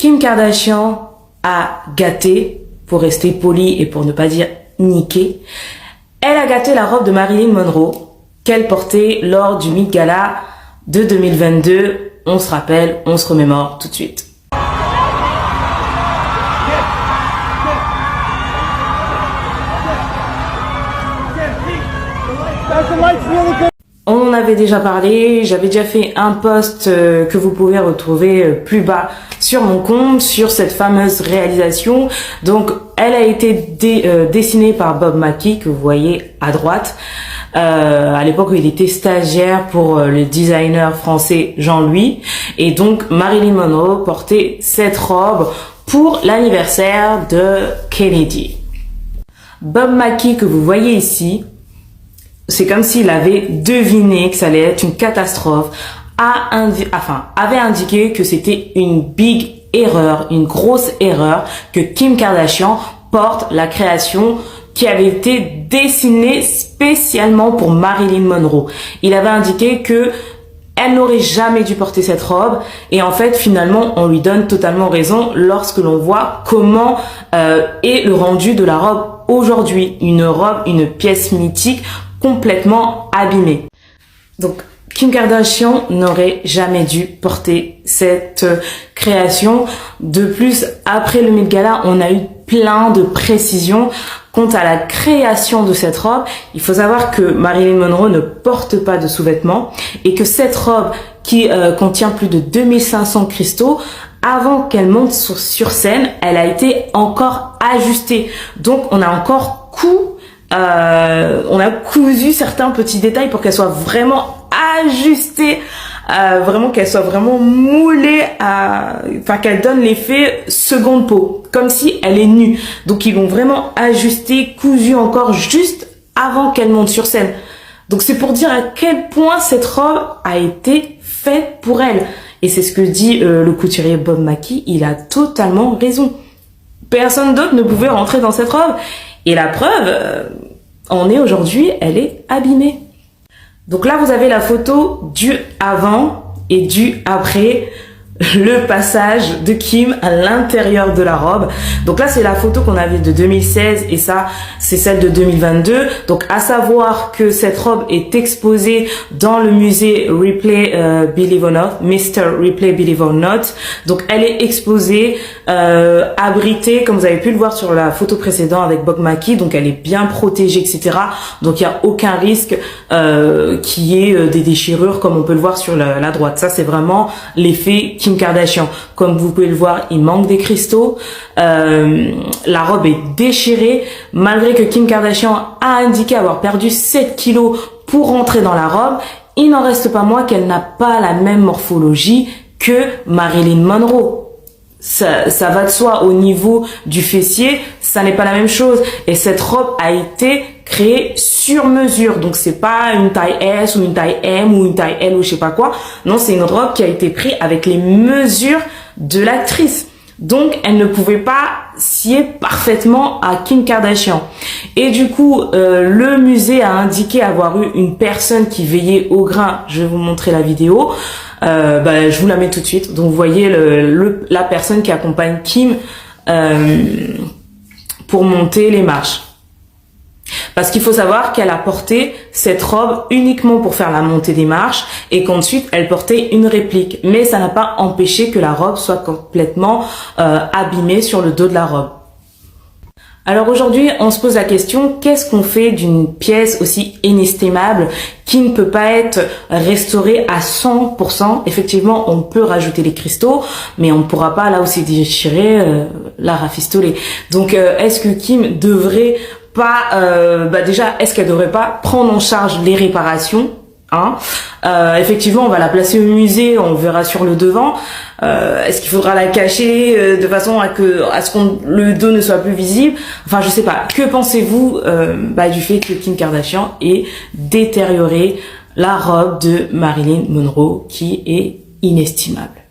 Kim Kardashian a gâté, pour rester poli et pour ne pas dire niqué, elle a gâté la robe de Marilyn Monroe qu'elle portait lors du Met Gala de 2022. On se rappelle, on se remémore tout de suite. On en avait déjà parlé, j'avais déjà fait un post que vous pouvez retrouver plus bas sur mon compte sur cette fameuse réalisation. Donc elle a été dessinée par Bob Mackie que vous voyez à droite. À l'époque où il était stagiaire pour le designer français Jean-Louis. Et donc Marilyn Monroe portait cette robe pour l'anniversaire de Kennedy. Bob Mackie que vous voyez ici, c'est comme s'il avait deviné que ça allait être une catastrophe, avait indiqué que c'était une big erreur, une grosse erreur, que Kim Kardashian porte la création qui avait été dessinée spécialement pour Marilyn Monroe. Il avait indiqué que elle n'aurait jamais dû porter cette robe et en fait finalement on lui donne totalement raison lorsque l'on voit comment est le rendu de la robe aujourd'hui. Une robe, une pièce mythique complètement abîmée. Donc Kim Kardashian n'aurait jamais dû porter cette création. De plus, après le Met Gala, on a eu plein de précisions quant à la création de cette robe. Il faut savoir que Marilyn Monroe ne porte pas de sous-vêtements et que cette robe qui contient plus de 2500 cristaux, avant qu'elle monte sur scène, elle a été encore ajustée. Donc on a encore on a cousu certains petits détails pour qu'elle soit vraiment ajustée, vraiment qu'elle soit vraiment moulée, qu'elle donne l'effet seconde peau, comme si elle est nue. Donc ils l'ont vraiment ajustée, cousu encore juste avant qu'elle monte sur scène. Donc c'est pour dire à quel point cette robe a été faite pour elle. Et c'est ce que dit le couturier Bob Mackie, il a totalement raison. Personne d'autre ne pouvait rentrer dans cette robe. Et la preuve, en est aujourd'hui, elle est abîmée. Donc là, vous avez la photo du avant et du après, le passage de Kim à l'intérieur de la robe. Donc là, c'est la photo qu'on avait de 2016 et ça, c'est celle de 2022. Donc à savoir que cette robe est exposée dans le musée Ripley Believe or Not, Mr. Ripley Believe or Not. Donc elle est exposée, abritée, comme vous avez pu le voir sur la photo précédente avec Bob Mackie. Donc elle est bien protégée, etc. Donc il n'y a aucun risque qu'il y ait des déchirures comme on peut le voir sur la droite. Ça, c'est vraiment l'effet Kim Kardashian. Comme vous pouvez le voir, il manque des cristaux. La robe est déchirée. Malgré que Kim Kardashian a indiqué avoir perdu 7 kilos pour rentrer dans la robe, il n'en reste pas moins qu'elle n'a pas la même morphologie que Marilyn Monroe. Ça va de soi au niveau du fessier, ça n'est pas la même chose. Et cette robe a été créée sur mesure. Donc c'est pas une taille S ou une taille M ou une taille L ou je sais pas quoi. Non, c'est une robe qui a été prise avec les mesures de l'actrice. Donc elle ne pouvait pas scier parfaitement à Kim Kardashian. Et du coup, le musée a indiqué avoir eu une personne qui veillait au grain. Je vais vous montrer la vidéo. Je vous la mets tout de suite. Donc vous voyez la personne qui accompagne Kim pour monter les marches. Parce qu'il faut savoir qu'elle a porté cette robe uniquement pour faire la montée des marches et qu'ensuite elle portait une réplique. Mais ça n'a pas empêché que la robe soit complètement abîmée sur le dos de la robe. Alors aujourd'hui, on se pose la question, qu'est-ce qu'on fait d'une pièce aussi inestimable qui ne peut pas être restaurée à 100%? Effectivement, on peut rajouter les cristaux, mais on ne pourra pas là aussi déchirer, la rafistoler. Donc, est-ce que Kim devrait pas, déjà, est-ce qu'elle devrait pas prendre en charge les réparations? Effectivement, on va la placer au musée, on verra sur le devant. Est-ce qu'il faudra la cacher de façon à ce que le dos ne soit plus visible? Enfin, je sais pas. Que pensez-vous du fait que Kim Kardashian ait détérioré la robe de Marilyn Monroe qui est inestimable?